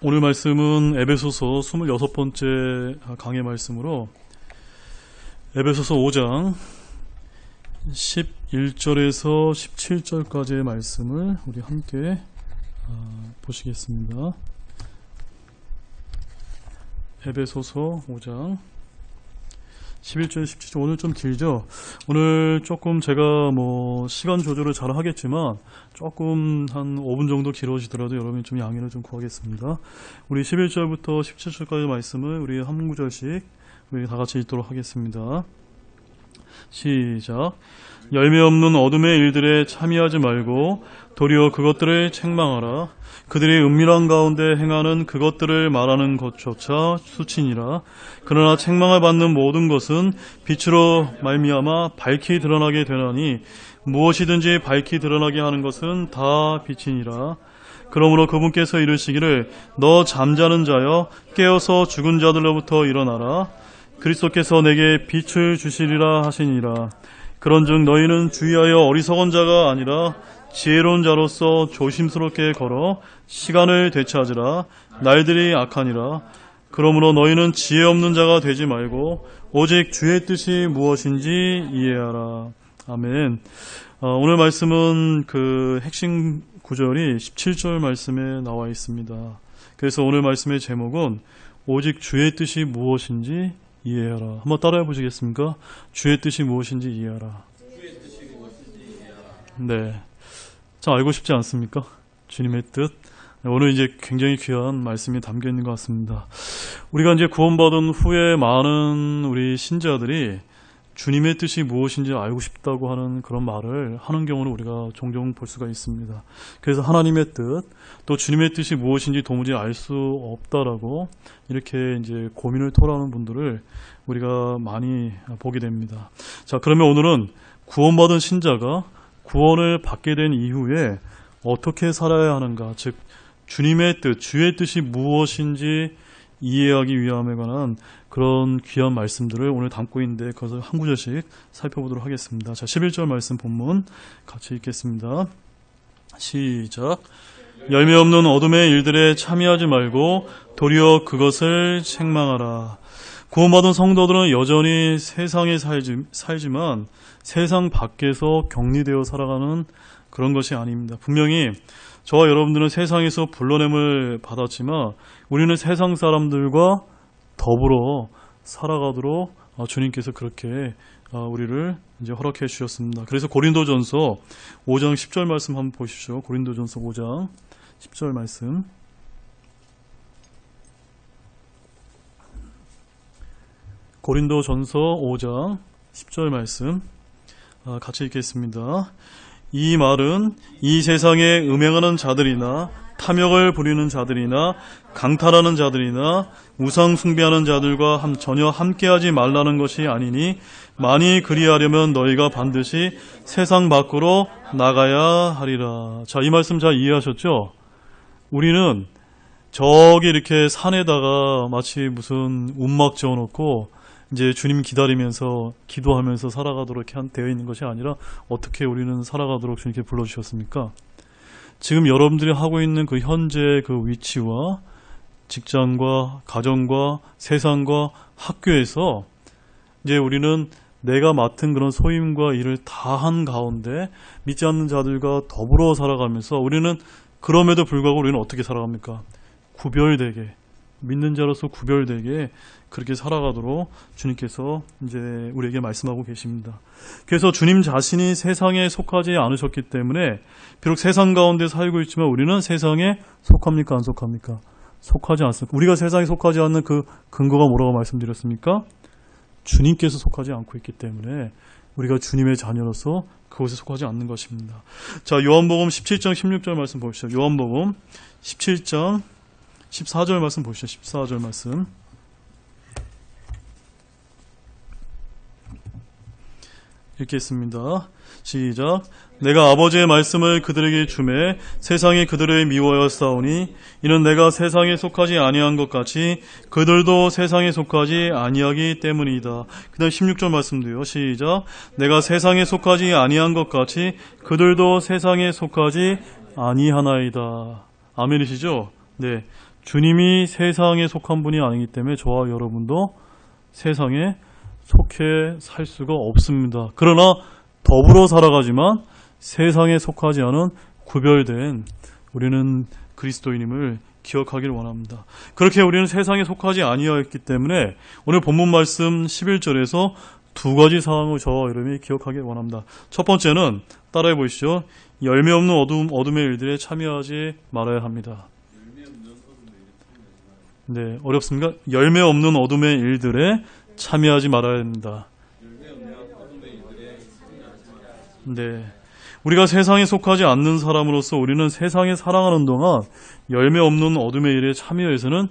오늘 말씀은 에베소서 26번째 강의 말씀으로 에베소서 5장 11절에서 17절까지의 말씀을 우리 함께 보시겠습니다. 에베소서 5장 11절, 17절. 오늘 좀 길죠? 오늘 조금 제가 시간 조절을 잘 하겠지만 조금 한 5분 정도 길어지더라도 여러분이 좀 양해를 좀 구하겠습니다. 우리 11절부터 17절까지 말씀을 우리 한 구절씩 우리 다 같이 읽도록 하겠습니다. 시작. 열매 없는 어둠의 일들에 참여하지 말고 도리어 그것들을 책망하라. 그들이 은밀한 가운데 행하는 그것들을 말하는 것조차 수치니라. 그러나 책망을 받는 모든 것은 빛으로 말미암아 밝히 드러나게 되나니 무엇이든지 밝히 드러나게 하는 것은 다 빛이니라. 그러므로 그분께서 이르시기를 너 잠자는 자여 깨어서 죽은 자들로부터 일어나라. 그리스도께서 내게 빛을 주시리라 하시니라. 그런즉 너희는 주의하여 어리석은 자가 아니라 지혜로운 자로서 조심스럽게 걸어 시간을 되찾으라. 날들이 악하니라. 그러므로 너희는 지혜 없는 자가 되지 말고 오직 주의 뜻이 무엇인지 이해하라. 아멘. 오늘 말씀은 그 핵심 구절이 17절 말씀에 나와 있습니다. 그래서 오늘 말씀의 제목은 오직 주의 뜻이 무엇인지 이해하라. 한번 따라해 보시겠습니까? 주의 뜻이 무엇인지 이해하라. 네. 참 알고 싶지 않습니까? 주님의 뜻. 오늘 이제 굉장히 귀한 말씀이 담겨 있는 것 같습니다. 우리가 이제 구원받은 후에 많은 우리 신자들이 주님의 뜻이 무엇인지 알고 싶다고 하는 그런 말을 하는 경우를 우리가 종종 볼 수가 있습니다. 그래서 하나님의 뜻, 또 주님의 뜻이 무엇인지 도무지 알 수 없다라고 이렇게 이제 고민을 토로하는 분들을 우리가 많이 보게 됩니다. 자, 그러면 오늘은 구원받은 신자가 구원을 받게 된 이후에 어떻게 살아야 하는가, 즉 주님의 뜻, 주의 뜻이 무엇인지 이해하기 위함에 관한 그런 귀한 말씀들을 오늘 담고 있는데 그것을 한 구절씩 살펴보도록 하겠습니다. 자, 11절 말씀 본문 같이 읽겠습니다. 시작. 열매 없는 어둠의 일들에 참여하지 말고 도리어 그것을 책망하라. 구원받은 성도들은 여전히 세상에 살지만 세상 밖에서 격리되어 살아가는 그런 것이 아닙니다. 분명히 저와 여러분들은 세상에서 불러냄을 받았지만 우리는 세상 사람들과 더불어 살아가도록 주님께서 그렇게 우리를 이제 허락해 주셨습니다. 그래서 고린도전서 5장 10절 말씀 한번 보십시오. 고린도전서 5장 10절 말씀. 고린도전서 5장 10절 말씀 같이 읽겠습니다. 이 말은 이 세상에 음행하는 자들이나 탐욕을 부리는 자들이나 강탈하는 자들이나 우상 숭배하는 자들과 전혀 함께하지 말라는 것이 아니니 만일 그리하려면 너희가 반드시 세상 밖으로 나가야 하리라. 자, 이 말씀 잘 이해하셨죠? 우리는 저기 이렇게 산에다가 마치 무슨 움막 지어놓고 이제 주님 기다리면서 기도하면서 살아가도록 되어 있는 것이 아니라 어떻게 우리는 살아가도록 주님께 불러주셨습니까? 지금 여러분들이 하고 있는 그 현재 그 위치와 직장과 가정과 세상과 학교에서 이제 우리는 내가 맡은 그런 소임과 일을 다 한 가운데 믿지 않는 자들과 더불어 살아가면서 우리는 그럼에도 불구하고 우리는 어떻게 살아갑니까? 구별되게, 믿는 자로서 구별되게 그렇게 살아가도록 주님께서 이제 우리에게 말씀하고 계십니다. 그래서 주님 자신이 세상에 속하지 않으셨기 때문에 비록 세상 가운데 살고 있지만 우리는 세상에 속합니까? 안 속합니까? 속하지 않습니까? 우리가 세상에 속하지 않는 그 근거가 뭐라고 말씀드렸습니까? 주님께서 속하지 않고 있기 때문에 우리가 주님의 자녀로서 그곳에 속하지 않는 것입니다. 자, 요한복음 17장 16절 말씀 보시죠. 요한복음 17장 14절 말씀 보시죠. 14절 말씀. 읽겠습니다. 시작. 내가 아버지의 말씀을 그들에게 주매 세상이 그들을 미워하였사오니 이는 내가 세상에 속하지 아니한 것 같이 그들도 세상에 속하지 아니하기 때문이다. 그 다음 16절 말씀도요. 시작. 내가 세상에 속하지 아니한 것 같이 그들도 세상에 속하지 아니하나이다. 아멘이시죠? 네. 주님이 세상에 속한 분이 아니기 때문에 저와 여러분도 세상에 속해 살 수가 없습니다. 그러나 더불어 살아가지만 세상에 속하지 않은 구별된 우리는 그리스도인임을 기억하기를 원합니다. 그렇게 우리는 세상에 속하지 아니하였기 때문에 오늘 본문 말씀 11절에서 두 가지 사항을 저와 여러분이 기억하기를 원합니다. 첫 번째는 따라해 보시죠. 열매 없는 어둠의 일들에 참여하지 말아야 합니다. 네, 어렵습니까? 열매 없는 어둠의 일들에 참여하지 말아야 합니다. 네. 우리가 세상에 속하지 않는 사람으로서 우리는 세상에 살아가는 동안 열매 없는 어둠의 일에 참여해서는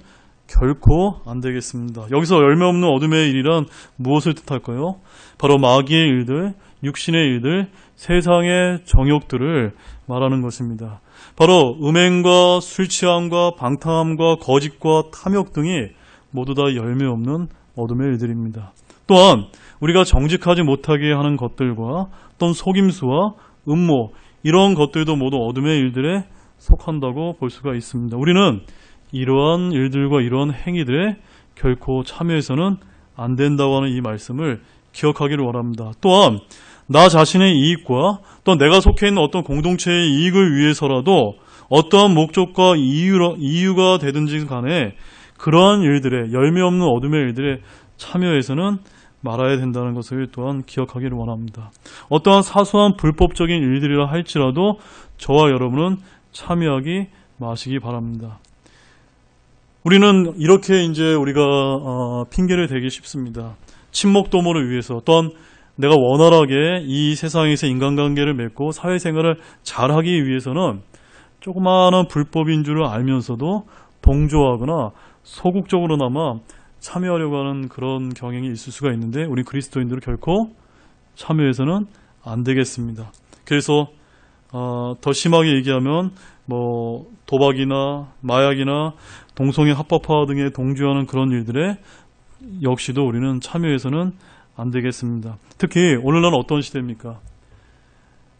결코 안 되겠습니다. 여기서 열매 없는 어둠의 일이란 무엇을 뜻할까요? 바로 마귀의 일들, 육신의 일들, 세상의 정욕들을 말하는 것입니다. 바로 음행과 술 취함과 방탕함과 거짓과 탐욕 등이 모두 다 열매 없는 어둠의 일들입니다. 또한 우리가 정직하지 못하게 하는 것들과 또는 속임수와 음모 이런 것들도 모두 어둠의 일들에 속한다고 볼 수가 있습니다. 우리는 이러한 일들과 이러한 행위들에 결코 참여해서는 안 된다고 하는 이 말씀을 기억하기를 원합니다. 또한 나 자신의 이익과 또 내가 속해 있는 어떤 공동체의 이익을 위해서라도 어떠한 목적과 이유가 되든지 간에 그러한 일들에 열매 없는 어둠의 일들에 참여해서는 말아야 된다는 것을 또한 기억하기를 원합니다. 어떠한 사소한 불법적인 일들이라 할지라도 저와 여러분은 참여하기 마시기 바랍니다. 우리는 이렇게 이제 우리가 핑계를 대기 쉽습니다. 친목 도모를 위해서 또한 내가 원활하게 이 세상에서 인간관계를 맺고 사회생활을 잘하기 위해서는 조그마한 불법인 줄을 알면서도 동조하거나 소극적으로나마 참여하려고 하는 그런 경향이 있을 수가 있는데 우리 그리스도인들은 결코 참여해서는 안 되겠습니다. 그래서 더 심하게 얘기하면 도박이나 마약이나 동성애 합법화 등에 동조하는 그런 일들에 역시도 우리는 참여해서는 안 되겠습니다. 특히 오늘날은 어떤 시대입니까?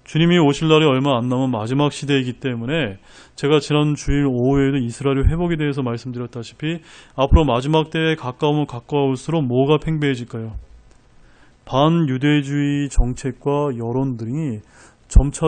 주님이 오실 날이 얼마 안 남은 마지막 시대이기 때문에 제가 지난 주일 오후에도 이스라엘 회복에 대해서 말씀드렸다시피 앞으로 마지막 때에 가까우면 가까울수록 뭐가 팽배해질까요? 반유대주의 정책과 여론들이 점차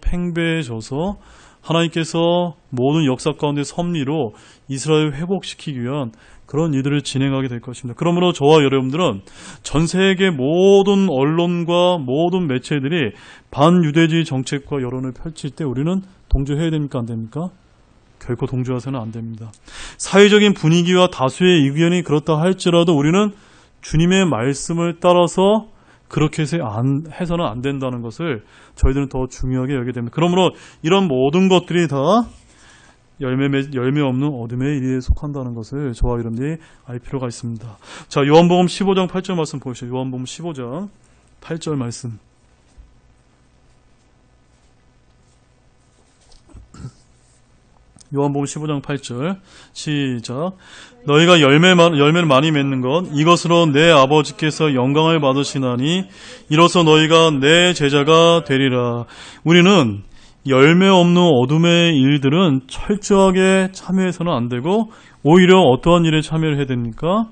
팽배해져서 하나님께서 모든 역사 가운데 섭리로 이스라엘을 회복시키기 위한 그런 일들을 진행하게 될 것입니다. 그러므로 저와 여러분들은 전 세계 모든 언론과 모든 매체들이 반유대주의 정책과 여론을 펼칠 때 우리는 동조해야 됩니까? 안 됩니까? 결코 동조해서는 안 됩니다. 사회적인 분위기와 다수의 의견이 그렇다 할지라도 우리는 주님의 말씀을 따라서 그렇게 해서는 안 된다는 것을 저희들은 더 중요하게 여기게 됩니다. 그러므로 이런 모든 것들이 다 열매 없는 어둠의 일에 속한다는 것을 저와 여러분들이 알 필요가 있습니다. 자, 요한복음 15장 8절 말씀 보시죠. 요한복음 15장 8절 말씀. 요한복음 15장 8절 시작. 너희가 열매를 많이 맺는 것 이것으로 내 아버지께서 영광을 받으시나니 이로써 너희가 내 제자가 되리라. 우리는 열매 없는 어둠의 일들은 철저하게 참여해서는 안 되고 오히려 어떠한 일에 참여를 해야 됩니까?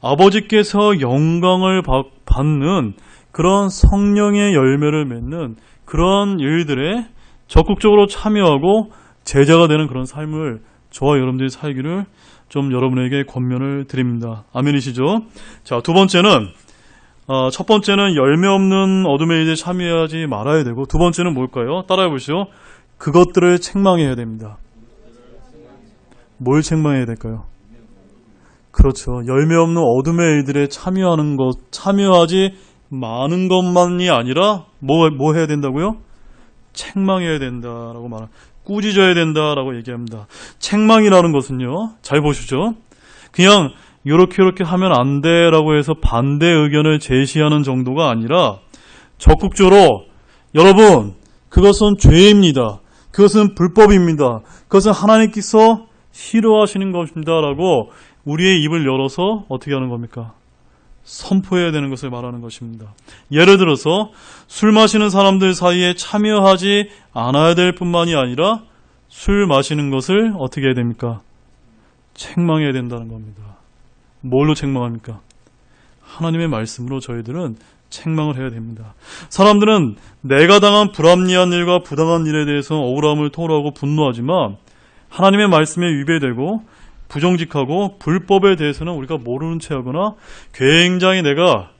아버지께서 영광을 받는 그런 성령의 열매를 맺는 그런 일들에 적극적으로 참여하고 제자가 되는 그런 삶을 저와 여러분들이 살기를 좀 여러분에게 권면을 드립니다. 아멘이시죠? 자, 두 번째는 첫 번째는 열매 없는 어둠의 일에 참여하지 말아야 되고 두 번째는 뭘까요? 따라해 보시죠. 그것들을 책망해야 됩니다. 뭘 책망해야 될까요? 그렇죠. 열매 없는 어둠의 일들에 참여하지 마는 것만이 아니라 뭐 해야 된다고요? 책망해야 된다라고 꾸짖어야 된다라고 얘기합니다. 책망이라는 것은요, 잘 보시죠. 그냥 요렇게 하면 안 돼라고 해서 반대 의견을 제시하는 정도가 아니라 적극적으로 여러분, 그것은 죄입니다. 그것은 불법입니다. 그것은 하나님께서 싫어하시는 것입니다라고 우리의 입을 열어서 어떻게 하는 겁니까? 선포해야 되는 것을 말하는 것입니다. 예를 들어서 술 마시는 사람들 사이에 참여하지 않아야 될 뿐만이 아니라 술 마시는 것을 어떻게 해야 됩니까? 책망해야 된다는 겁니다. 뭘로 책망합니까? 하나님의 말씀으로 저희들은 책망을 해야 됩니다. 사람들은 내가 당한 불합리한 일과 부당한 일에 대해서 억울함을 토로하고 분노하지만 하나님의 말씀에 위배되고 부정직하고 불법에 대해서는 우리가 모르는 채 하거나 굉장히 내가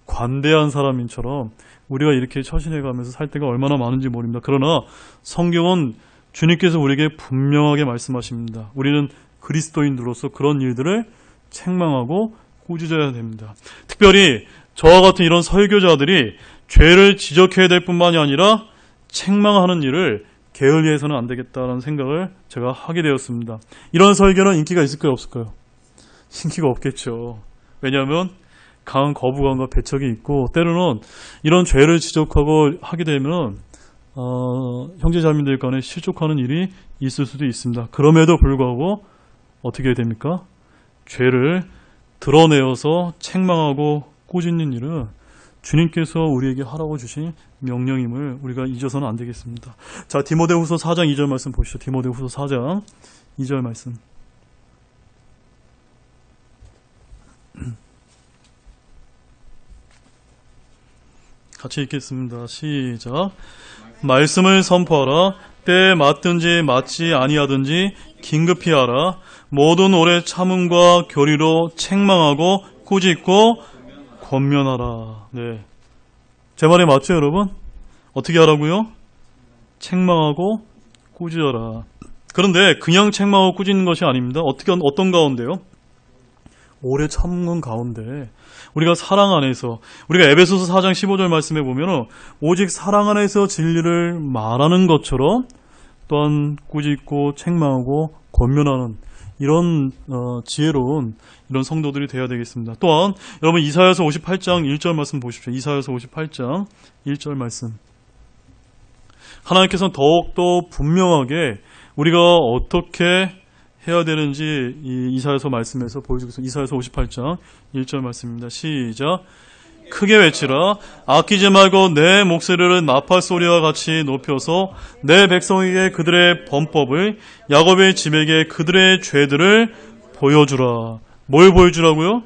관대한 사람인처럼 우리가 이렇게 처신해가면서 살 때가 얼마나 많은지 모릅니다. 그러나 성경은 주님께서 우리에게 분명하게 말씀하십니다. 우리는 그리스도인들로서 그런 일들을 책망하고 꾸짖어야 됩니다. 특별히 저와 같은 이런 설교자들이 죄를 지적해야 될 뿐만이 아니라 책망하는 일을 게을리해서는 안 되겠다는 생각을 제가 하게 되었습니다. 이런 설교는 인기가 있을까요, 없을까요? 인기가 없겠죠. 왜냐하면 강한 거부감과 배척이 있고 때로는 이런 죄를 지적하고 하게 되면 형제자매들 간에 실족하는 일이 있을 수도 있습니다. 그럼에도 불구하고 어떻게 해야 됩니까? 죄를 드러내어서 책망하고 꾸짖는 일은 주님께서 우리에게 하라고 주신 명령임을 우리가 잊어서는 안 되겠습니다. 자, 디모데후서 4장 2절 말씀 보시죠. 디모데후서 4장 2절 말씀. 같이 읽겠습니다. 시작. 말씀을 선포하라. 때에 맞든지 맞지 아니하든지 긴급히 하라. 모든 오래 참음과 교리로 책망하고 꾸짖고 권면하라. 네, 제 말이 맞죠, 여러분? 어떻게 하라고요? 책망하고 꾸짖어라. 그런데 그냥 책망하고 꾸짖는 것이 아닙니다. 어떤 가운데요? 오래 참는 가운데 우리가 사랑 안에서, 우리가 에베소서 4장 15절 말씀에 보면 오직 사랑 안에서 진리를 말하는 것처럼 또한 꾸짖고 책망하고 권면하는 이런 지혜로운 이런 성도들이 되어야 되겠습니다. 또한 여러분 이사야서 58장 1절 말씀 보십시오. 이사야서 58장 1절 말씀. 하나님께서는 더욱더 분명하게 우리가 어떻게 해야 되는지 이 이사야서 말씀에서 보여주겠습니다. 이사야서 58장 1절 말씀입니다. 시작. 크게 외치라. 아끼지 말고 내 목소리를 나팔 소리와 같이 높여서 내 백성에게 그들의 범법을, 야곱의 집에게 그들의 죄들을 보여주라. 뭘 보여주라고요?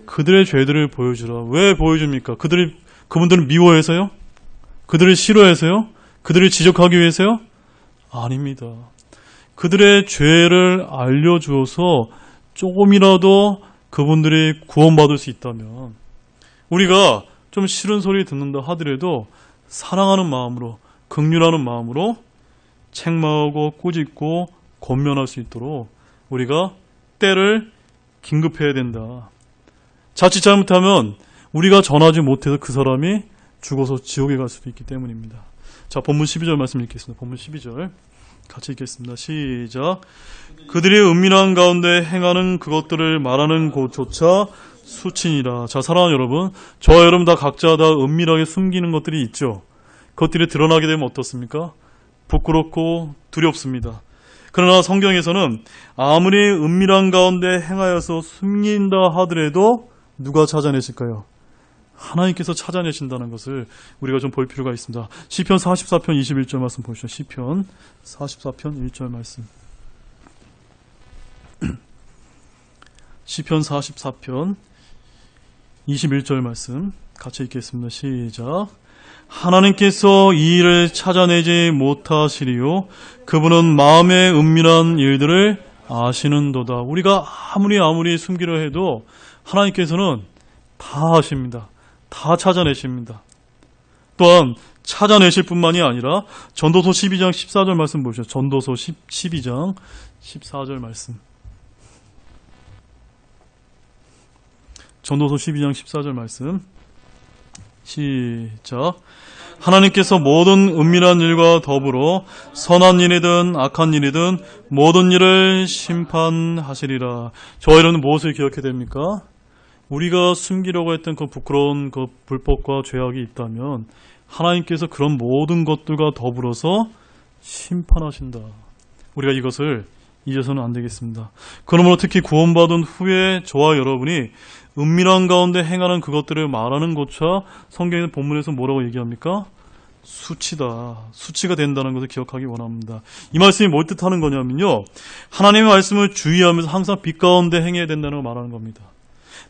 그들의 죄들을 보여주라. 왜 보여줍니까? 그분들은 미워해서요? 그들을 싫어해서요? 그들을 지적하기 위해서요? 아닙니다. 그들의 죄를 알려주어서 조금이라도 그분들이 구원받을 수 있다면, 우리가 좀 싫은 소리 듣는다 하더라도 사랑하는 마음으로, 긍휼하는 마음으로 책망하고 꾸짖고 권면할 수 있도록 우리가 때를 긴급해야 된다. 자칫 잘못하면 우리가 전하지 못해서 그 사람이 죽어서 지옥에 갈 수도 있기 때문입니다. 자, 본문 12절 말씀 읽겠습니다. 본문 12절 같이 읽겠습니다. 시작. 그들이 은밀한 가운데 행하는 그것들을 말하는 곳조차 수친이라. 자, 사랑하는 여러분, 저와 여러분 다 각자 다 은밀하게 숨기는 것들이 있죠. 그것들이 드러나게 되면 어떻습니까? 부끄럽고 두렵습니다. 그러나 성경에서는 아무리 은밀한 가운데 행하여서 숨긴다 하더라도 누가 찾아내실까요? 하나님께서 찾아내신다는 것을 우리가 좀 볼 필요가 있습니다. 시편 44편 21절 말씀 보시죠. 시편 44편 1절 말씀. 시편 44편 21절 말씀 같이 읽겠습니다. 시작. 하나님께서 이 일을 찾아내지 못하시리요 그분은 마음의 은밀한 일들을 아시는도다. 우리가 아무리 숨기려 해도 하나님께서는 다 아십니다. 다 찾아내십니다. 또한 찾아내실 뿐만이 아니라 전도서 12장 14절 말씀 보시죠. 전도서 12장 14절 말씀. 전도서 12장 14절 말씀. 시작. 하나님께서 모든 은밀한 일과 더불어 선한 일이든 악한 일이든 모든 일을 심판하시리라. 저와 여러분은 무엇을 기억해야 됩니까? 우리가 숨기려고 했던 그 부끄러운 그 불법과 죄악이 있다면 하나님께서 그런 모든 것들과 더불어서 심판하신다. 우리가 이것을 잊어서는 안 되겠습니다. 그러므로 특히 구원받은 후에 저와 여러분이 은밀한 가운데 행하는 그것들을 말하는 것과 성경의 본문에서 뭐라고 얘기합니까? 수치가 된다는 것을 기억하기 원합니다. 이 말씀이 뭘 뜻하는 거냐면요, 하나님의 말씀을 주의하면서 항상 빛 가운데 행해야 된다는 걸 말하는 겁니다.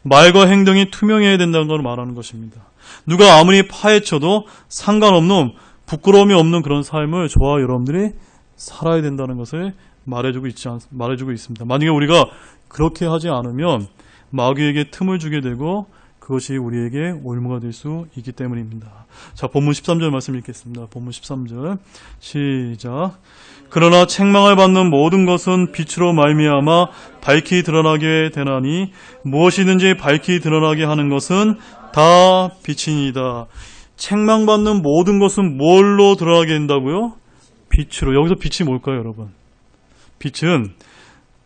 말과 행동이 투명해야 된다는 걸 말하는 것입니다. 누가 아무리 파헤쳐도 상관없는, 부끄러움이 없는 그런 삶을 저와 여러분들이 살아야 된다는 것을 말해주고 있습니다. 만약에 우리가 그렇게 하지 않으면 마귀에게 틈을 주게 되고 그것이 우리에게 올무가 될 수 있기 때문입니다. 자, 본문 13절 말씀 읽겠습니다. 본문 13절 시작. 그러나 책망을 받는 모든 것은 빛으로 말미암아 밝히 드러나게 되나니 무엇이든지 밝히 드러나게 하는 것은 다 빛이니이다. 책망받는 모든 것은 뭘로 드러나게 된다고요? 빛으로. 여기서 빛이 뭘까요, 여러분? 빛은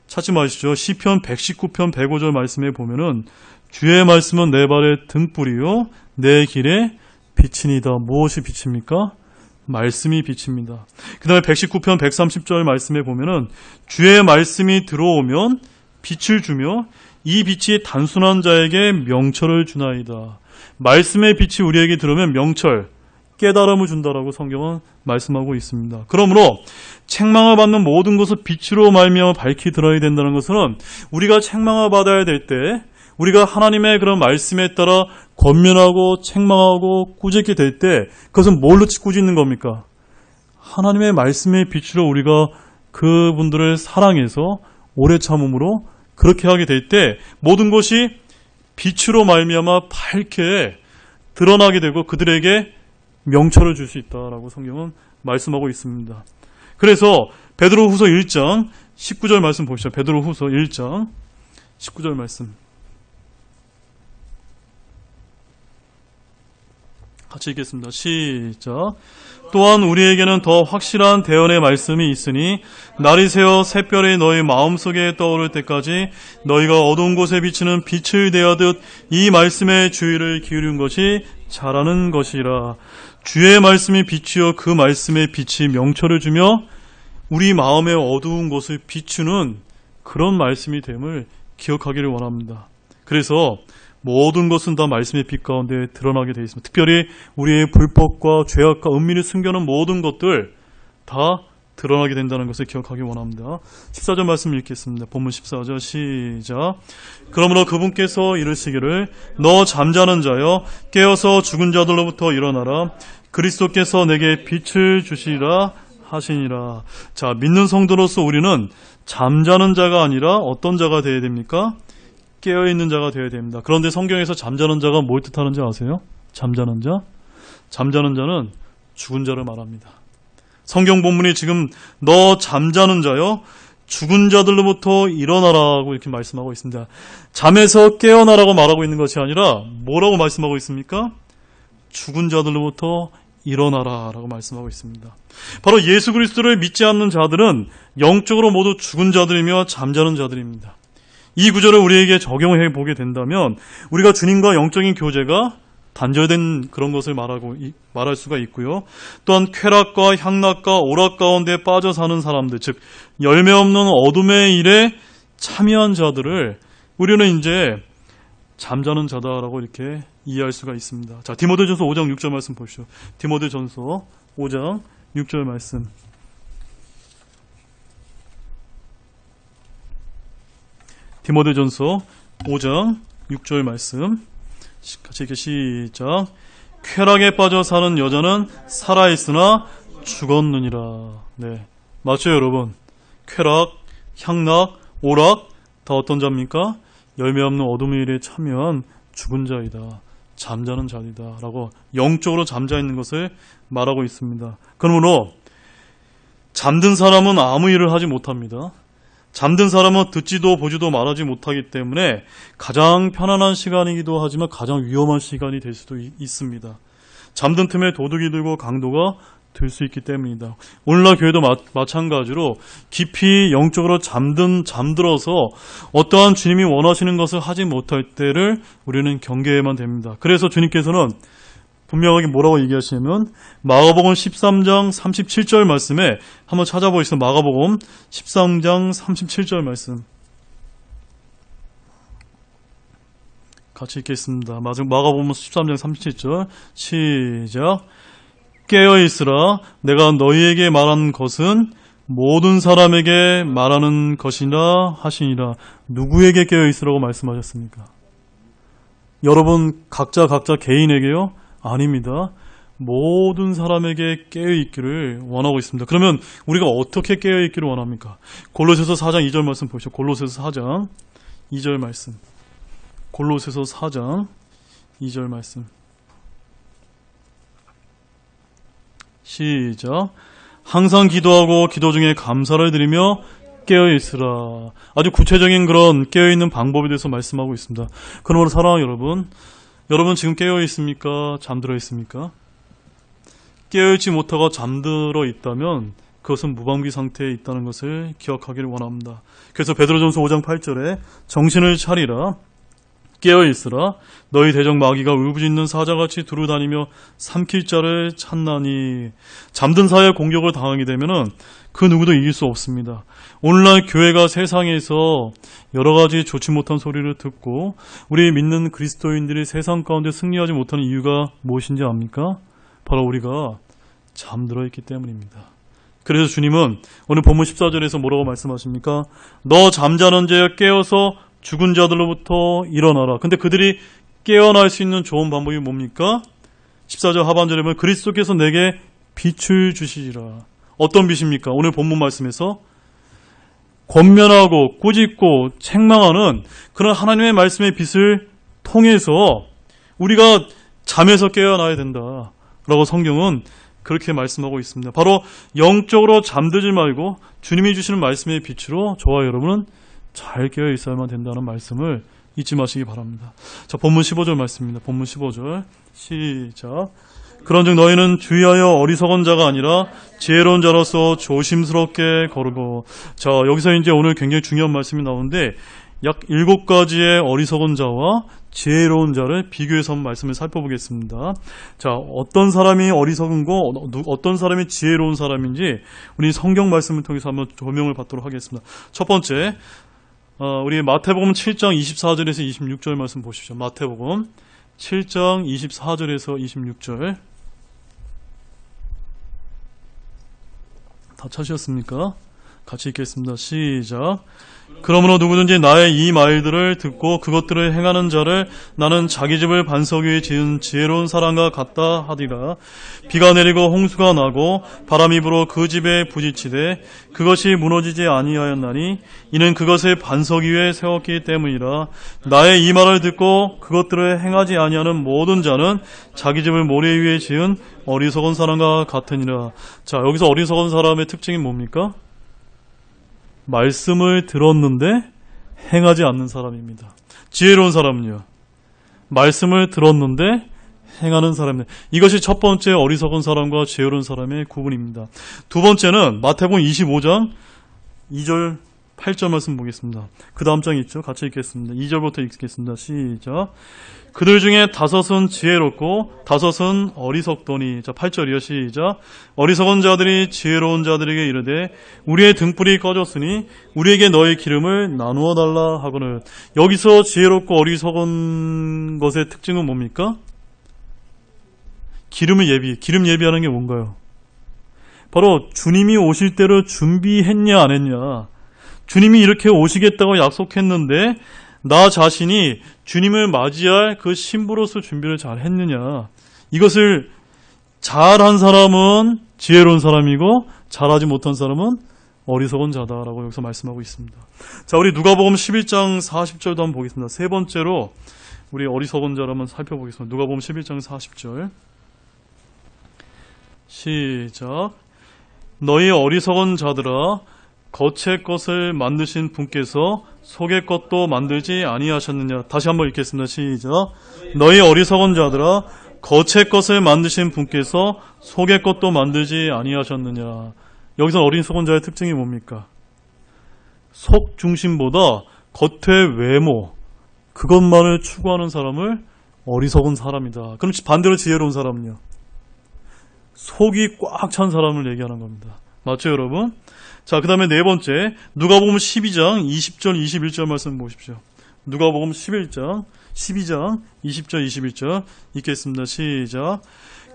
찾지 마시죠. 시편 119편 105절 말씀에 보면은 주의 말씀은 내 발의 등불이요 내 길에 빛이니이다. 무엇이 빛입니까? 말씀이 빛입니다. 그 다음에 119편 130절 말씀에 보면은 주의 말씀이 들어오면 빛을 주며 이 빛이 단순한 자에게 명철을 주나이다. 말씀의 빛이 우리에게 들어오면 명철, 깨달음을 준다라고 성경은 말씀하고 있습니다. 그러므로 책망을 받는 모든 것을 빛으로 말미암아 밝히 드러나야 된다는 것은 우리가 책망을 받아야 될 때, 우리가 하나님의 그런 말씀에 따라 권면하고 책망하고 꾸짖게 될 때 그것은 뭘로 꾸짖는 겁니까? 하나님의 말씀의 빛으로 우리가 그분들을 사랑해서 오래 참음으로 그렇게 하게 될 때 모든 것이 빛으로 말미암아 밝게 드러나게 되고 그들에게 명철을 줄 수 있다라고 성경은 말씀하고 있습니다. 그래서 베드로후서 1장 19절 말씀 보시죠. 베드로후서 1장 19절 말씀 같이 읽겠습니다. 시작. 또한 우리에게는 더 확실한 대언의 말씀이 있으니 날이 새어 샛별이 너희 마음속에 떠오를 때까지 너희가 어두운 곳에 비치는 빛을 대하듯 이 말씀에 주의를 기울인 것이 잘하는 것이라. 주의 말씀이 빛이요 그 말씀의 빛이 명철을 주며 우리 마음의 어두운 곳을 비추는 그런 말씀이 됨을 기억하기를 원합니다. 그래서 모든 것은 다 말씀의 빛 가운데 드러나게 되어 있습니다. 특별히 우리의 불법과 죄악과 은밀히 숨겨놓은 모든 것들 다 드러나게 된다는 것을 기억하기 원합니다. 14절 말씀 읽겠습니다. 본문 14절 시작. 그러므로 그분께서 이르시기를 너 잠자는 자여 깨어서 죽은 자들로부터 일어나라. 그리스도께서 내게 빛을 주시리라 하시니라. 자, 믿는 성도로서 우리는 잠자는 자가 아니라 어떤 자가 되어야 됩니까? 깨어있는 자가 되어야 됩니다. 그런데 성경에서 잠자는 자가 뭘 뜻하는지 아세요? 잠자는 자? 잠자는 자는 죽은 자를 말합니다. 성경 본문이 지금 너 잠자는 자여 죽은 자들로부터 일어나라고 이렇게 말씀하고 있습니다. 잠에서 깨어나라고 말하고 있는 것이 아니라 뭐라고 말씀하고 있습니까? 죽은 자들로부터 일어나라라고 말씀하고 있습니다. 바로 예수 그리스도를 믿지 않는 자들은 영적으로 모두 죽은 자들이며 잠자는 자들입니다. 이 구절을 우리에게 적용해 보게 된다면 우리가 주님과 영적인 교제가 단절된 그런 것을 말할 수가 있고요. 또한 쾌락과 향락과 오락 가운데 빠져 사는 사람들, 즉 열매 없는 어둠의 일에 참여한 자들을 우리는 이제 잠자는 자다라고 이렇게 이해할 수가 있습니다. 자, 디모데전서 5장 6절 말씀 보시죠. 디모데전서 5장 6절 말씀. 디모데전서 5장 6절 말씀 같이 이렇게 시작. 쾌락에 빠져 사는 여자는 살아있으나 죽었느니라. 네, 맞죠 여러분? 쾌락, 향락, 오락 다 어떤 자입니까? 열매 없는 어둠의 일에 참여한 죽은 자이다. 잠자는 자이다 라고 영적으로 잠자있는 것을 말하고 있습니다. 그러므로 잠든 사람은 아무 일을 하지 못합니다. 잠든 사람은 듣지도 보지도 말하지 못하기 때문에 가장 편안한 시간이기도 하지만 가장 위험한 시간이 될 수도 있습니다. 잠든 틈에 도둑이 들고 강도가 들 수 있기 때문이다. 오늘날 교회도 마찬가지로 깊이 영적으로 잠들어서 어떠한 주님이 원하시는 것을 하지 못할 때를 우리는 경계해야만 됩니다. 그래서 주님께서는 분명하게 뭐라고 얘기하시냐면 마가복음 13장 37절 말씀에 한번 찾아보시죠. 마가복음 13장 37절 말씀 같이 읽겠습니다. 마가복음 13장 37절 시작. 깨어있으라. 내가 너희에게 말한 것은 모든 사람에게 말하는 것이라 하시니라. 누구에게 깨어있으라고 말씀하셨습니까? 여러분 각자 개인에게요? 아닙니다. 모든 사람에게 깨어있기를 원하고 있습니다. 그러면 우리가 어떻게 깨어있기를 원합니까? 골로새서 4장 2절 말씀 보시죠. 골로새서 4장 2절 말씀. 골로새서 4장 2절 말씀. 시작. 항상 기도하고 기도 중에 감사를 드리며 깨어있으라. 아주 구체적인 그런 깨어있는 방법에 대해서 말씀하고 있습니다. 그러므로 사랑하는 여러분 지금 깨어있습니까? 잠들어 있습니까? 깨어있지 못하고 잠들어 있다면 그것은 무방비 상태에 있다는 것을 기억하기를 원합니다. 그래서 베드로전서 5장 8절에 정신을 차리라. 깨어있으라. 너희 대적 마귀가 울부짖는 사자같이 두루다니며 삼킬 자를 찾나니. 잠든 사이에 공격을 당하게 되면 그 누구도 이길 수 없습니다. 오늘날 교회가 세상에서 여러 가지 좋지 못한 소리를 듣고 우리 믿는 그리스도인들이 세상 가운데 승리하지 못하는 이유가 무엇인지 압니까? 바로 우리가 잠들어 있기 때문입니다. 그래서 주님은 오늘 본문 14절에서 뭐라고 말씀하십니까? 너 잠자는 자여 깨어서 죽은 자들로부터 일어나라. 근데 그들이 깨어날 수 있는 좋은 방법이 뭡니까? 14절 하반절에 보면 그리스도께서 내게 빛을 주시리라. 어떤 빛입니까? 오늘 본문 말씀에서 권면하고 꾸짖고 책망하는 그런 하나님의 말씀의 빛을 통해서 우리가 잠에서 깨어나야 된다 라고 성경은 그렇게 말씀하고 있습니다. 바로 영적으로 잠들지 말고 주님이 주시는 말씀의 빛으로 저와 여러분은 잘 깨어 있어야만 된다는 말씀을 잊지 마시기 바랍니다. 자, 본문 15절 말씀입니다. 본문 15절 시작. 그런즉 너희는 주의하여 어리석은 자가 아니라 지혜로운 자로서 조심스럽게 거르고. 자, 여기서 이제 오늘 굉장히 중요한 말씀이 나오는데 약 7가지의 어리석은 자와 지혜로운 자를 비교해서 한번 말씀을 살펴보겠습니다. 자, 어떤 사람이 어리석은 거, 어떤 사람이 지혜로운 사람인지 우리 성경 말씀을 통해서 한번 조명을 받도록 하겠습니다. 첫 번째, 우리 마태복음 7장 24절에서 26절 말씀 보십시오. 마태복음 7장 24절에서 26절. 다 찾으셨습니까? 같이 읽겠습니다. 시작. 그러므로 누구든지 나의 이 말들을 듣고 그것들을 행하는 자를 나는 자기 집을 반석 위에 지은 지혜로운 사람과 같다 하리라. 비가 내리고 홍수가 나고 바람이 불어 그 집에 부딪히되 그것이 무너지지 아니하였나니 이는 그것을 반석 위에 세웠기 때문이라. 나의 이 말을 듣고 그것들을 행하지 아니하는 모든 자는 자기 집을 모래 위에 지은 어리석은 사람과 같으니라. 자, 여기서 어리석은 사람의 특징이 뭡니까? 말씀을 들었는데 행하지 않는 사람입니다. 지혜로운 사람은요, 말씀을 들었는데 행하는 사람입니다. 이것이 첫 번째 어리석은 사람과 지혜로운 사람의 구분입니다. 두 번째는 마태복음 25장 2절 8절 말씀 보겠습니다. 그 다음 장 있죠? 같이 읽겠습니다. 2절부터 읽겠습니다. 시작. 그들 중에 5은 지혜롭고 5은 어리석더니. 자, 8절이요. 시작. 어리석은 자들이 지혜로운 자들에게 이르되 우리의 등불이 꺼졌으니 우리에게 너의 기름을 나누어 달라 하거늘. 여기서 지혜롭고 어리석은 것의 특징은 뭡니까? 기름 예비하는 게 뭔가요? 바로 주님이 오실 때를 준비했냐 안 했냐. 주님이 이렇게 오시겠다고 약속했는데 나 자신이 주님을 맞이할 그 신부로서 준비를 잘 했느냐. 이것을 잘한 사람은 지혜로운 사람이고 잘하지 못한 사람은 어리석은 자다라고 여기서 말씀하고 있습니다. 자, 우리 누가복음 11장 40절도 한번 보겠습니다. 세 번째로 우리 어리석은 자를 한번 살펴보겠습니다. 누가복음 11장 40절 시작. 너희 어리석은 자들아 겉의 것을 만드신 분께서 속의 것도 만들지 아니하셨느냐. 다시 한번 읽겠습니다. 시작. 너희 어리석은 자들아 겉의 것을 만드신 분께서 속의 것도 만들지 아니하셨느냐. 여기서 어리석은 자의 특징이 뭡니까? 속 중심보다 겉의 외모, 그것만을 추구하는 사람을 어리석은 사람이다. 그럼 반대로 지혜로운 사람은요? 속이 꽉 찬 사람을 얘기하는 겁니다. 맞죠, 여러분? 자, 그 다음에 네 번째, 누가복음 12장 20절 21절 말씀 보십시오. 누가복음 12장 20절 21절 읽겠습니다. 시작.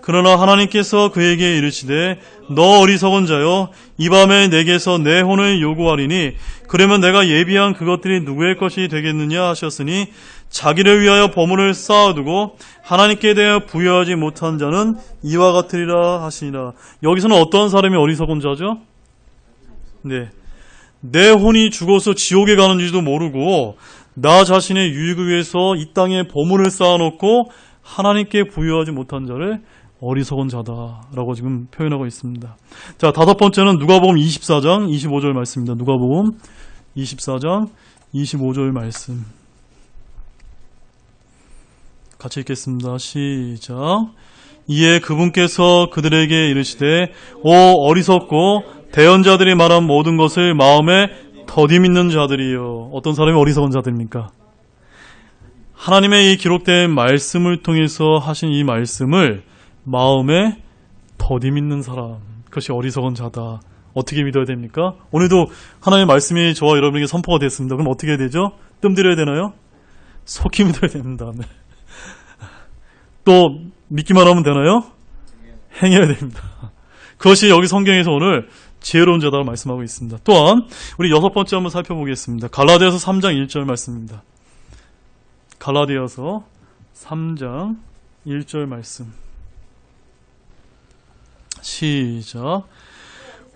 그러나 하나님께서 그에게 이르시되 너 어리석은 자여 이 밤에 내게서 내 혼을 요구하리니 그러면 내가 예비한 그것들이 누구의 것이 되겠느냐 하셨으니 자기를 위하여 보물을 쌓아두고 하나님께 대하여 부여하지 못한 자는 이와 같으리라 하시니라. 여기서는 어떤 사람이 어리석은 자죠? 네, 내 혼이 죽어서 지옥에 가는지도 모르고 나 자신의 유익을 위해서 이 땅에 보물을 쌓아놓고 하나님께 부여하지 못한 자를 어리석은 자다라고 지금 표현하고 있습니다. 자, 다섯 번째는 누가복음 24장 25절 말씀입니다. 누가복음 24장 25절 말씀 같이 읽겠습니다. 시작. 이에 그분께서 그들에게 이르시되 오 어리석고 대언자들이 말한 모든 것을 마음에 더디 믿는 자들이요. 어떤 사람이 어리석은 자들입니까? 하나님의 이 기록된 말씀을 통해서 하신 이 말씀을 마음에 더디 믿는 사람, 그것이 어리석은 자다. 어떻게 믿어야 됩니까? 오늘도 하나님의 말씀이 저와 여러분에게 선포가 됐습니다. 그럼 어떻게 해야 되죠? 뜸들여야 되나요? 속히 믿어야 됩니다. 네. 또 믿기만 하면 되나요? 행해야 됩니다. 그것이 여기 성경에서 오늘 지혜로운 자다라고 말씀하고 있습니다. 또한 우리 여섯 번째 한번 살펴보겠습니다. 갈라디아서 3장 1절 말씀입니다. 갈라디아서 3장 1절 말씀 시작.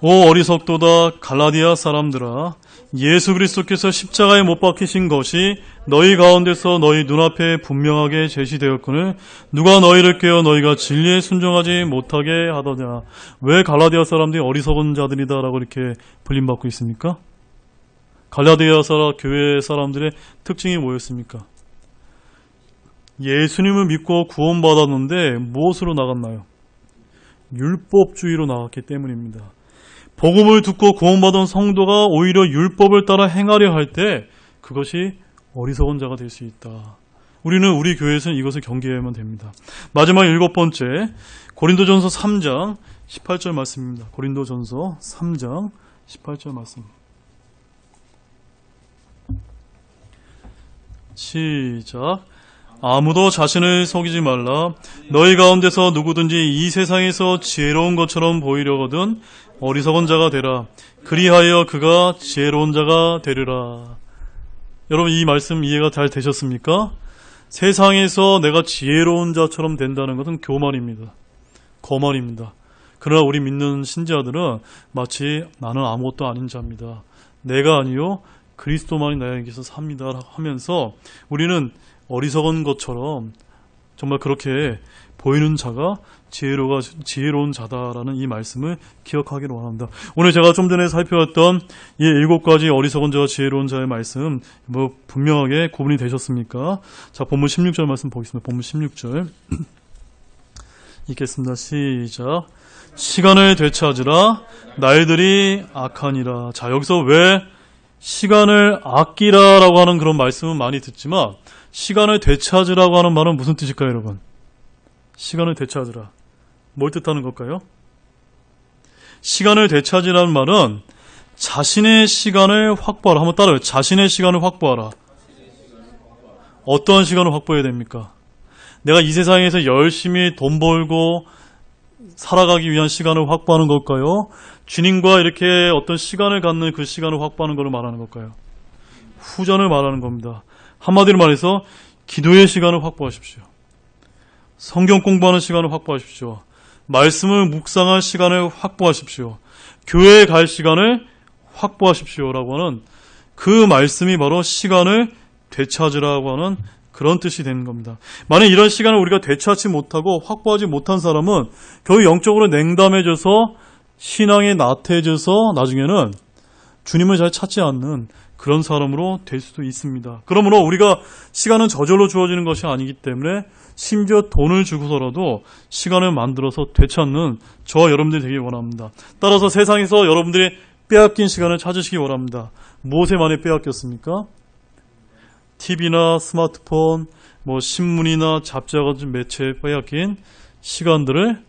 오 어리석도다 갈라디아 사람들아 예수 그리스도께서 십자가에 못 박히신 것이 너희 가운데서 너희 눈앞에 분명하게 제시되었거늘 누가 너희를 깨어 너희가 진리에 순종하지 못하게 하더냐. 왜 갈라디아 사람들이 어리석은 자들이다라고 이렇게 불림받고 있습니까? 갈라디아 교회 사람들의 특징이 뭐였습니까? 예수님을 믿고 구원받았는데 무엇으로 나갔나요? 율법주의로 나갔기 때문입니다. 복음을 듣고 구원받은 성도가 오히려 율법을 따라 행하려 할 때 그것이 어리석은 자가 될 수 있다. 우리는 우리 교회에서는 이것을 경계해야만 됩니다. 마지막 일곱 번째 고린도전서 3장 18절 말씀입니다. 고린도전서 3장 18절 말씀 시작. 아무도 자신을 속이지 말라. 너희 가운데서 누구든지 이 세상에서 지혜로운 것처럼 보이려거든 어리석은 자가 되라. 그리하여 그가 지혜로운 자가 되리라. 여러분 이 말씀 이해가 잘 되셨습니까? 세상에서 내가 지혜로운 자처럼 된다는 것은 교만입니다. 거만입니다. 그러나 우리 믿는 신자들은 마치 나는 아무것도 아닌 자입니다. 내가 아니요 그리스도만이 나에게서 삽니다 하면서 우리는 어리석은 것처럼 정말 그렇게 보이는 자가 지혜로운 자다라는 이 말씀을 기억하기를 원합니다. 오늘 제가 좀 전에 살펴봤던 이 7가지 어리석은 자와 지혜로운 자의 말씀 분명하게 구분이 되셨습니까? 자, 본문 16절 말씀 보겠습니다. 본문 16절 읽겠습니다. 시작. 시간을 되찾으라 날들이 악하니라. 자, 여기서 왜 시간을 아끼라라고 하는 그런 말씀은 많이 듣지만 시간을 되찾으라고 하는 말은 무슨 뜻일까요, 여러분? 시간을 되찾으라. 뭘 뜻하는 걸까요? 시간을 되찾으라는 말은 자신의 시간을 확보하라. 한번 따라해요. 자신의 시간을 확보하라. 어떠한 시간을 확보해야 됩니까? 내가 이 세상에서 열심히 돈 벌고 살아가기 위한 시간을 확보하는 걸까요? 주님과 이렇게 어떤 시간을 갖는 그 시간을 확보하는 것을 말하는 걸까요? 후전을 말하는 겁니다. 한마디로 말해서 기도의 시간을 확보하십시오. 성경 공부하는 시간을 확보하십시오. 말씀을 묵상할 시간을 확보하십시오. 교회에 갈 시간을 확보하십시오라고 하는 그 말씀이 바로 시간을 되찾으라고 하는 그런 뜻이 되는 겁니다. 만약 이런 시간을 우리가 되찾지 못하고 확보하지 못한 사람은 결국 영적으로 냉담해져서 신앙이 나태해져서 나중에는 주님을 잘 찾지 않는 그런 사람으로 될 수도 있습니다. 그러므로 우리가 시간은 저절로 주어지는 것이 아니기 때문에 심지어 돈을 주고서라도 시간을 만들어서 되찾는 저와 여러분들이 되길 원합니다. 따라서 세상에서 여러분들이 빼앗긴 시간을 찾으시기 원합니다. 무엇에 많이 빼앗겼습니까? TV나 스마트폰, 신문이나 잡지와 같은 매체에 빼앗긴 시간들을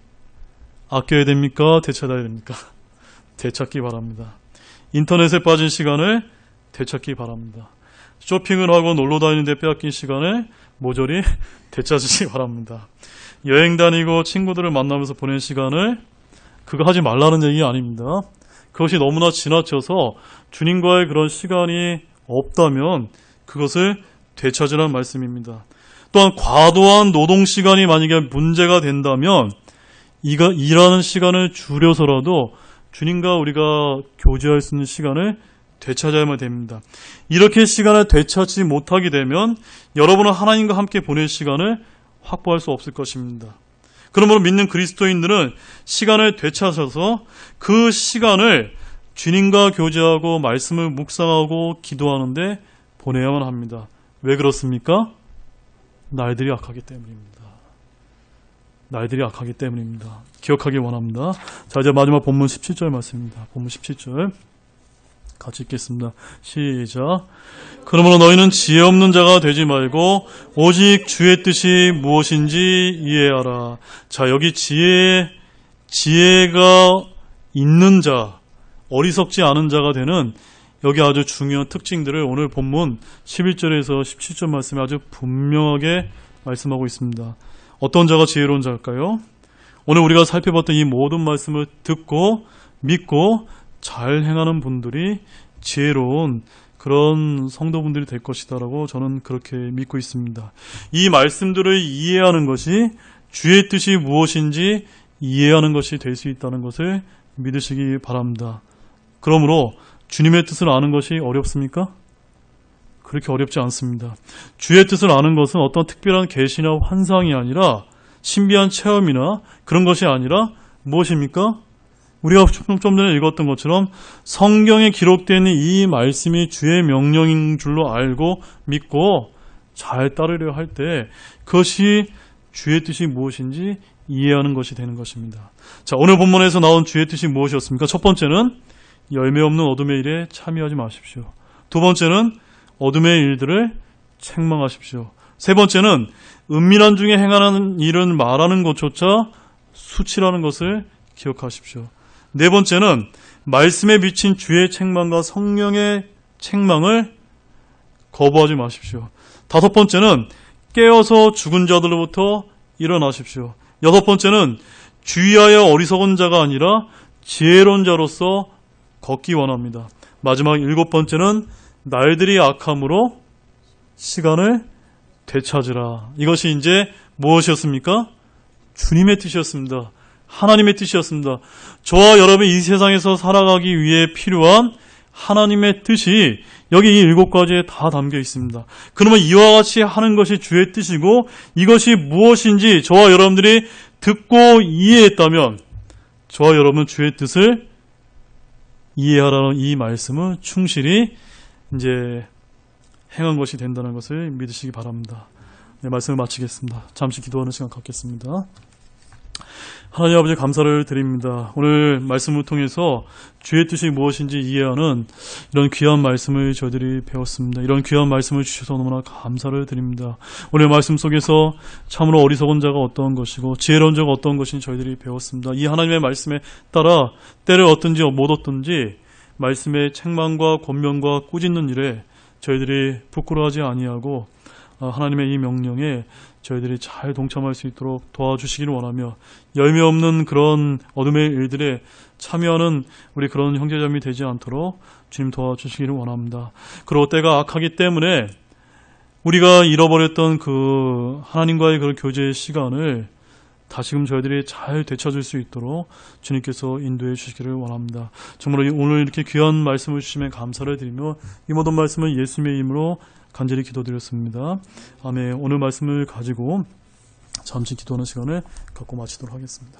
아껴야 됩니까? 되찾아야 됩니까? 되찾기 바랍니다. 인터넷에 빠진 시간을 되찾기 바랍니다. 쇼핑을 하고 놀러 다니는 데 빼앗긴 시간을 모조리 되찾으시기 바랍니다. 여행 다니고 친구들을 만나면서 보낸 시간을 그거 하지 말라는 얘기가 아닙니다. 그것이 너무나 지나쳐서 주님과의 그런 시간이 없다면 그것을 되찾으라는 말씀입니다. 또한 과도한 노동 시간이 만약에 문제가 된다면 일하는 시간을 줄여서라도 주님과 우리가 교제할 수 있는 시간을 되찾아야만 됩니다. 이렇게 시간을 되찾지 못하게 되면 여러분은 하나님과 함께 보낼 시간을 확보할 수 없을 것입니다. 그러므로 믿는 그리스도인들은 시간을 되찾아서 그 시간을 주님과 교제하고 말씀을 묵상하고 기도하는데 보내야만 합니다. 왜 그렇습니까? 날들이 악하기 때문입니다. 날들이 악하기 때문입니다. 기억하기 원합니다. 자, 이제 마지막 본문 17절 말씀입니다. 본문 17절 같이 읽겠습니다. 시작. 그러므로 너희는 지혜 없는 자가 되지 말고 오직 주의 뜻이 무엇인지 이해하라. 자, 여기 지혜가 있는 자, 어리석지 않은 자가 되는 여기 아주 중요한 특징들을 오늘 본문 11절에서 17절 말씀에 아주 분명하게 말씀하고 있습니다. 어떤 자가 지혜로운 자일까요? 오늘 우리가 살펴봤던 이 모든 말씀을 듣고 믿고 잘 행하는 분들이 지혜로운 그런 성도분들이 될 것이다라고 저는 그렇게 믿고 있습니다. 이 말씀들을 이해하는 것이 주의 뜻이 무엇인지 이해하는 것이 될 수 있다는 것을 믿으시기 바랍니다. 그러므로 주님의 뜻을 아는 것이 어렵습니까? 그렇게 어렵지 않습니다. 주의 뜻을 아는 것은 어떤 특별한 계시나 환상이 아니라 신비한 체험이나 그런 것이 아니라 무엇입니까? 우리가 좀 전에 읽었던 것처럼 성경에 기록되어 있는 이 말씀이 주의 명령인 줄로 알고 믿고 잘 따르려 할 때 그것이 주의 뜻이 무엇인지 이해하는 것이 되는 것입니다. 자, 오늘 본문에서 나온 주의 뜻이 무엇이었습니까? 첫 번째는 열매 없는 어둠의 일에 참여하지 마십시오. 두 번째는 어둠의 일들을 책망하십시오. 세 번째는 은밀한 중에 행하는 일은 말하는 것조차 수치라는 것을 기억하십시오. 네 번째는 말씀에 비친 주의 책망과 성령의 책망을 거부하지 마십시오. 다섯 번째는 깨어서 죽은 자들로부터 일어나십시오. 여섯 번째는 주의하여 어리석은 자가 아니라 지혜로운 자로서 걷기 원합니다. 마지막 일곱 번째는 날들이 악함으로 시간을 되찾으라. 이것이 이제 무엇이었습니까? 주님의 뜻이었습니다. 하나님의 뜻이었습니다. 저와 여러분이 이 세상에서 살아가기 위해 필요한 하나님의 뜻이 여기 이 일곱 가지에 다 담겨 있습니다. 그러면 이와 같이 하는 것이 주의 뜻이고 이것이 무엇인지 저와 여러분들이 듣고 이해했다면 저와 여러분 주의 뜻을 이해하라는 이 말씀은 충실히 이제 행한 것이 된다는 것을 믿으시기 바랍니다. 네, 말씀을 마치겠습니다. 잠시 기도하는 시간 갖겠습니다. 하나님 아버지 감사를 드립니다. 오늘 말씀을 통해서 주의 뜻이 무엇인지 이해하는 이런 귀한 말씀을 저희들이 배웠습니다. 이런 귀한 말씀을 주셔서 너무나 감사를 드립니다. 오늘 말씀 속에서 참으로 어리석은 자가 어떤 것이고 지혜로운 자가 어떤 것인지 저희들이 배웠습니다. 이 하나님의 말씀에 따라 때를 얻든지 못 얻든지 말씀의 책망과 권면과 꾸짖는 일에 저희들이 부끄러워하지 아니하고 하나님의 이 명령에 저희들이 잘 동참할 수 있도록 도와주시기를 원하며 열매 없는 그런 어둠의 일들에 참여하는 우리 그런 형제자매 되지 않도록 주님 도와주시기를 원합니다. 그리고 때가 악하기 때문에 우리가 잃어버렸던 그 하나님과의 그런 교제의 시간을 다시금 저희들이 잘 되찾을 수 있도록 주님께서 인도해 주시기를 원합니다. 정말 오늘 이렇게 귀한 말씀을 주시면 감사를 드리며 이 모든 말씀은 예수님의 이름으로 간절히 기도드렸습니다. 아멘. 오늘 말씀을 가지고 잠시 기도하는 시간을 갖고 마치도록 하겠습니다.